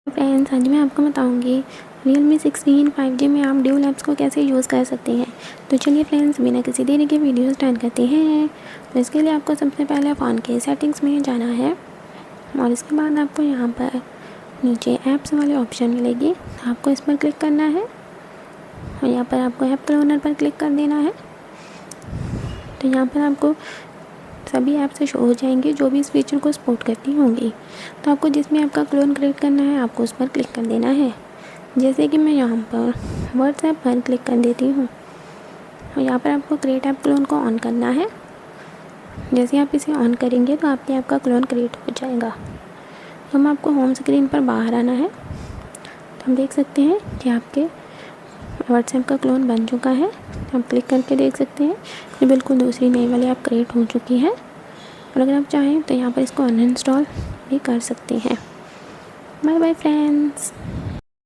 Friends, आज मैं आपको बताऊंगी Realme 16 5G में आप ड्यूल ऐप्स को कैसे यूज़ कर सकते हैं। तो चलिए फ्रेंड्स, बिना किसी देरी के वीडियो स्टार्ट करते हैं। तो इसके लिए आपको सबसे पहले फ़ोन के सेटिंग्स में जाना है और इसके बाद आपको यहाँ पर नीचे ऐप्स वाले ऑप्शन मिलेगी, आपको इस पर क्लिक करना है और यहाँ पर आपको ऐप क्लोनर पर क्लिक कर देना है। तो यहाँ पर आपको सभी ऐप से शो हो जाएंगे जो भी इस फीचर को सपोर्ट करती होंगी। तो आपको जिसमें आपका क्लोन क्रिएट करना है आपको उस पर क्लिक कर देना है। जैसे कि मैं यहाँ पर व्हाट्सएप पर क्लिक कर देती हूँ और यहाँ पर आपको क्रिएट ऐप क्लोन को ऑन करना है। जैसे आप इसे ऑन करेंगे तो आपके ऐप का क्लोन क्रिएट हो जाएगा। तो हम आपको होम स्क्रीन पर बाहर आना है। तो हम देख सकते हैं कि आपके व्हाट्सएप का क्लोन बन चुका है। आप क्लिक करके देख सकते हैं कि बिल्कुल दूसरी नई वाली ऐप क्रिएट हो चुकी है। और अगर आप चाहें तो यहाँ पर इसको अनइंस्टॉल भी कर सकते हैं। Bye bye friends.